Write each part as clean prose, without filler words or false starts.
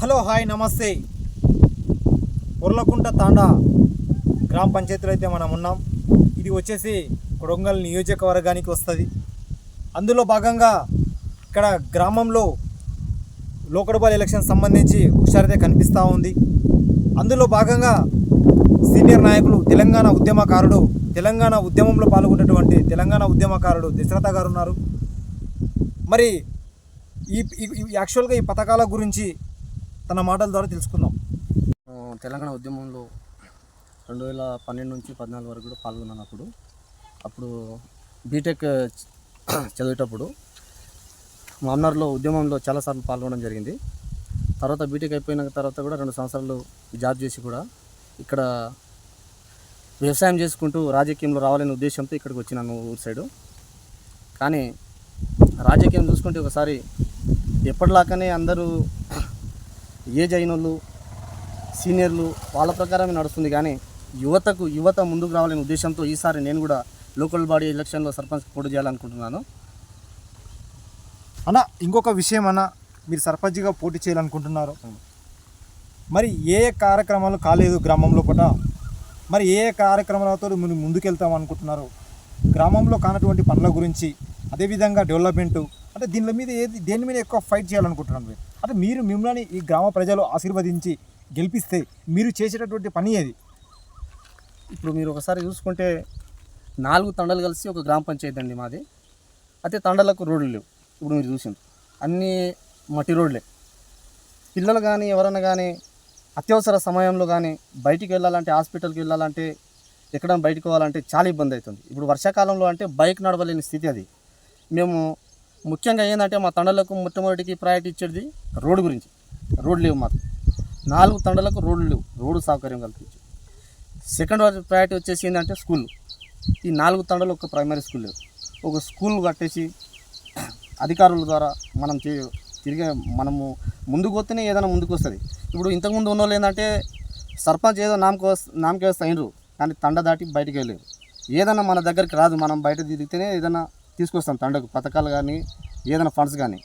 Hello hi నమస్తే. ఉర్లకుంట తాండా గ్రామ పంచాయతీలో అయితే మనం ఉన్నాం. ఇది వచ్చేసి కొడంగల్ నియోజకవర్గానికి వస్తుంది. అందులో భాగంగా ఇక్కడ గ్రామంలో లోకల్ బాల్ ఎలక్షన్ సంబంధించి హుషారైతే కనిపిస్తూ ఉంది. అందులో భాగంగా సీనియర్ నాయకులు తెలంగాణ ఉద్యమంలో పాల్గొన్నటువంటి తెలంగాణ ఉద్యమకారుడు దశరథ గారు ఉన్నారు. మరి యాక్చువల్గా ఈ పథకాల గురించి తన మాటల ద్వారా తెలుసుకుందాం. తెలంగాణ ఉద్యమంలో 2012 నుంచి 14 వరకు కూడా పాల్గొన్నాను. అప్పుడు బీటెక్ చదివేటప్పుడు మామ్నార్లో ఉద్యమంలో చాలాసార్లు పాల్గొనడం జరిగింది. తర్వాత బీటెక్ అయిపోయిన తర్వాత కూడా 2 సంవత్సరాలు జాబ్ చేసి కూడా ఇక్కడ వ్యవసాయం చేసుకుంటూ రాజకీయంలో రావాలనే ఉద్దేశంతో ఇక్కడికి వచ్చినాను ఊరు సైడు. కానీ రాజకీయం చూసుకుంటే ఒకసారి ఎప్పటిలాగానే అందరూ ఏజ్ అయిన వాళ్ళు సీనియర్లు వాళ్ళ ప్రకారమే నడుస్తుంది. కానీ యువత ముందుకు రావాలనే ఉద్దేశంతో ఈసారి నేను కూడా లోకల్ బాడీ ఎలక్షన్లో సర్పంచ్ పోటీ చేయాలనుకుంటున్నాను. అన్న, ఇంకొక విషయం అన్న, మీరు సర్పంచ్గా పోటీ చేయాలనుకుంటున్నారు. మరి ఏ కార్యక్రమాలు కాలేదు గ్రామంలో పూట, మరి ఏ కార్యక్రమాలతో మీరు ముందుకెళ్తాం అనుకుంటున్నారు? గ్రామంలో కానటువంటి పనుల గురించి, అదేవిధంగా డెవలప్మెంటు, అంటే దీని మీద దేని మీద ఎక్కువ ఫైట్ చేయాలనుకుంటున్నాను మీరు? అంటే మిమ్మల్ని ఈ గ్రామ ప్రజలు ఆశీర్వదించి గెలిపిస్తే మీరు చేసేటటువంటి పని ఏది? ఇప్పుడు మీరు ఒకసారి చూసుకుంటే 4 తండాలు కలిసి ఒక గ్రామ పంచాయతీ అండి మాది. అయితే తండాలకు రోడ్లు లేవు. ఇప్పుడు మీరు చూసింది అన్నీ మట్టి రోడ్లే. పిల్లలు కానీ ఎవరైనా కానీ అత్యవసర సమయంలో కానీ బయటికి వెళ్ళాలంటే, హాస్పిటల్కి వెళ్ళాలంటే, ఎక్కడైనా బయటకు పోవాలంటే చాలా ఇబ్బంది అవుతుంది. ఇప్పుడు వర్షాకాలంలో అంటే బైక్ నడవలేని స్థితి అది. మేము ముఖ్యంగా ఏంటంటే మా తండాలకు మొట్టమొదటికి ప్రయారిటీ ఇచ్చేది రోడ్డు గురించి. రోడ్లు లేవు మాకు. 4 తండాలకు రోడ్లు లేవు. రోడ్డు సౌకర్యం కల్పించి. సెకండ్ ప్రయారిటీ వచ్చేసి ఏంటంటే స్కూల్. ఈ 4 తండాలు ఒక ప్రైమరీ స్కూల్ లేవు. ఒక స్కూల్ కట్టేసి అధికారుల ద్వారా మనము ముందుకు పోతేనే ఏదైనా ముందుకు వస్తుంది. ఇప్పుడు ఇంతకుముందు ఉన్న వాళ్ళు ఏంటంటే సర్పంచ్ ఏదో నామకే వస్తాయినరు, కానీ తండ దాటి బయటికి వెళ్ళలేరు. ఏదైనా మన దగ్గరికి రాదు. మనం బయట తిరిగితేనే ఏదైనా తీసుకొస్తాం తండకు, పథకాలు కానీ ఏదైనా ఫండ్స్ కానీ.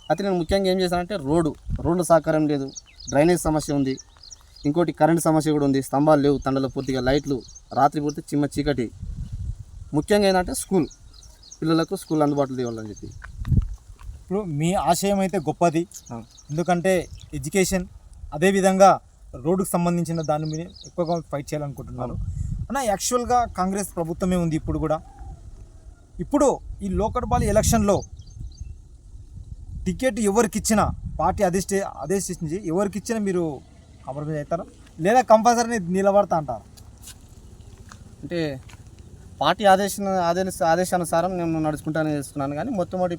అయితే నేను ముఖ్యంగా ఏం చేశానంటే రోడ్లు సహకారం లేదు, డ్రైనేజ్ సమస్య ఉంది, ఇంకోటి కరెంట్ సమస్య కూడా ఉంది. స్తంభాలు లేవు తండలో, పూర్తిగా లైట్లు రాత్రి పూర్తి చిమ్మ చీకటి. ముఖ్యంగా ఏంటంటే పిల్లలకు స్కూల్ అందుబాటులో తేవాలని చెప్పి. ఇప్పుడు మీ ఆశయం అయితే గొప్పది, ఎందుకంటే ఎడ్యుకేషన్, అదేవిధంగా రోడ్డుకు సంబంధించిన దాని మీద ఎక్కువగా ఫైట్ చేయాలనుకుంటున్నారు అన్న. యాక్చువల్గా కాంగ్రెస్ ప్రభుత్వమే ఉంది ఇప్పుడు కూడా. ఇప్పుడు ఈ లోకల్ బాడీ ఎలక్షన్లో టికెట్ ఎవరికి ఇచ్చినా, పార్టీ ఆదేశించి ఎవరికి ఇచ్చినా మీరు కాంప్రమైజ్ అవుతారా, లేదా కంపల్సరీ నిలబడతా అంటారు? అంటే పార్టీ ఆదేశానుసారం నేను నడుచుకుంటానే చేస్తున్నాను. కానీ మొట్టమొదటి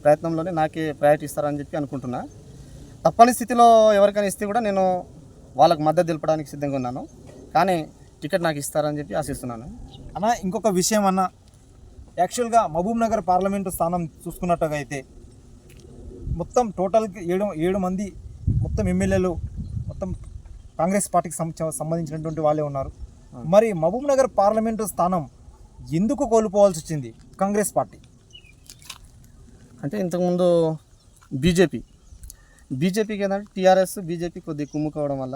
ప్రయత్నంలోనే నాకే ప్రయారిటీ ఇస్తారని చెప్పి అనుకుంటున్నా. తప్పని స్థితిలో ఎవరికైనా ఇస్తే కూడా నేను వాళ్ళకు మద్దతు తెలపడానికి సిద్ధంగా ఉన్నాను. కానీ టికెట్ నాకు ఇస్తారని చెప్పి ఆశిస్తున్నాను అన్న. ఇంకొక విషయం అన్న, యాక్చువల్గా మహబూబ్ నగర్ పార్లమెంటు స్థానం చూసుకున్నట్టుగా అయితే మొత్తం టోటల్కి 7 మంది మొత్తం ఎమ్మెల్యేలు మొత్తం కాంగ్రెస్ పార్టీకి సంబంధించినటువంటి వాళ్ళే ఉన్నారు. మరి మహబూబ్ నగర్ పార్లమెంటు స్థానం ఎందుకు కోల్పోవాల్సి వచ్చింది కాంగ్రెస్ పార్టీ? అంటే ఇంతకుముందు బీజేపీకి ఏంటంటే టీఆర్ఎస్ బీజేపీ కొద్దిగా కుమ్ము కావడం వల్ల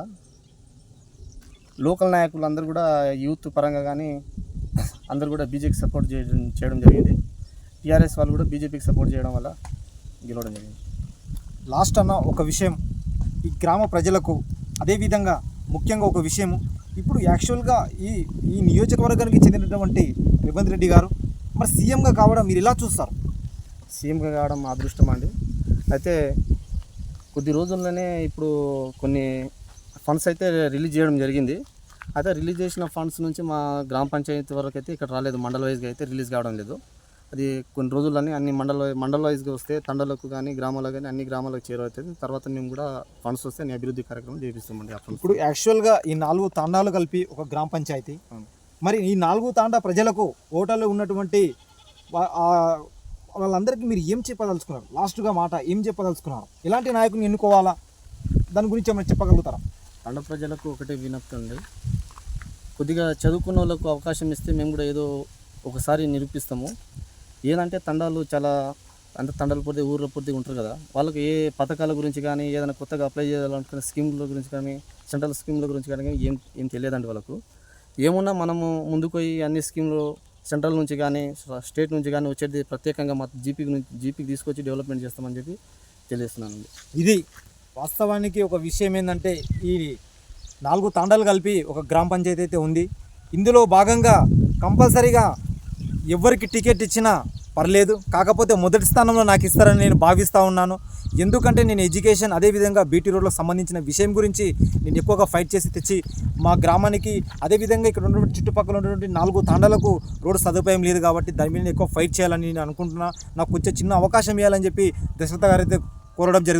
లోకల్ నాయకులు అందరూ కూడా యూత్ పరంగా కానీ అందరూ కూడా బీజేపీకి సపోర్ట్ చేయడం జరిగింది. టీఆర్ఎస్ వాళ్ళు కూడా బీజేపీకి సపోర్ట్ చేయడం వల్ల గెలవడం జరిగింది. లాస్ట్ అన్న ఒక విషయం, ఈ గ్రామ ప్రజలకు, అదేవిధంగా ముఖ్యంగా ఒక విషయం, ఇప్పుడు యాక్చువల్గా ఈ నియోజకవర్గానికి చెందినటువంటి రేవంత్ రెడ్డి గారు మరి సీఎంగా కావడం మీరు ఎలా చూస్తారు? సీఎంగా కావడం మా అదృష్టం అండి. అయితే కొద్ది రోజుల్లోనే ఇప్పుడు కొన్ని ఫండ్స్ అయితే రిలీజ్ చేయడం జరిగింది. అయితే రిలీజ్ చేసిన ఫండ్స్ నుంచి మా గ్రామ పంచాయతీ వరకు అయితే ఇక్కడ రాలేదు. మండల వైజ్గా అయితే రిలీజ్ కావడం లేదు. అది కొన్ని రోజుల్లోనే అన్ని మండల వైజ్గా వస్తే తండాలకు కానీ గ్రామాలకు కానీ అన్ని గ్రామాలకు చేరువవుతుంది. తర్వాత మేము కూడా ఫండ్స్ వస్తే అన్ని అభివృద్ధి కార్యక్రమం చేపిస్తామండి. ఇప్పుడు యాక్చువల్గా ఈ 4 తాండాలు కలిపి ఒక గ్రామ పంచాయతీ. మరి ఈ 4 తాండా ప్రజలకు ఓటర్లో ఉన్నటువంటి వాళ్ళందరికీ మీరు ఏం చెప్పదలుచుకున్నారు? లాస్ట్గా మాట ఏం చెప్పదలుచుకున్నారు? ఎలాంటి నాయకుని ఎన్నుకోవాలా, దాని గురించి ఏమైనా చెప్పగలుగుతారా? తండ ప్రజలకు ఒకటే వినప్తి ఉంది, కొద్దిగా చదువుకున్న వాళ్ళకు అవకాశం ఇస్తే మేము కూడా ఏదో ఒకసారి నిరూపిస్తాము. ఏంటంటే తండాలు చాలా అంటే తండల పూర్తి ఊర్లో పూర్తిగా ఉంటారు కదా, వాళ్ళకి ఏ పథకాల గురించి కానీ ఏదైనా కొత్తగా అప్లై చేయాలనుకున్న స్కీమ్ల గురించి కానీ సెంట్రల్ స్కీమ్ల గురించి కానీ ఏం తెలియదండి వాళ్ళకు. ఏమున్నా మనము ముందుకు పోయి అన్ని స్కీమ్లు సెంట్రల్ నుంచి కానీ స్టేట్ నుంచి కానీ వచ్చేది ప్రత్యేకంగా మా జీపీకి తీసుకొచ్చి డెవలప్మెంట్ చేస్తామని చెప్పి తెలియజేస్తున్నానండి. ఇది వాస్తవానికి ఒక విషయం ఏంటంటే ఈ 4 తాండాలు కలిపి ఒక గ్రామ పంచాయతీ అయితే ఉంది. ఇందులో భాగంగా కంపల్సరీగా ఎవరికి టికెట్ ఇచ్చినా పర్లేదు, కాకపోతే మొదటి స్థానంలో నాకు ఇస్తారని నేను భావిస్తూ ఉన్నాను. ఎందుకంటే నేను ఎడ్యుకేషన్ అదేవిధంగా బీటీ రోడ్లకు సంబంధించిన విషయం గురించి నేను ఎక్కువగా ఫైట్ చేసి తెచ్చి మా గ్రామానికి అదేవిధంగా ఇక్కడ ఉన్నటువంటి చుట్టుపక్కల ఉన్నటువంటి 4 తాండాలకు రోడ్డు సదుపాయం లేదు కాబట్టి దాని మీద ఎక్కువ ఫైట్ చేయాలని నేను అనుకుంటున్నా. నాకు కొంచెం చిన్న అవకాశం ఇవ్వాలని చెప్పి దశరథ గారు అయితే కోరడం జరుగుతుంది.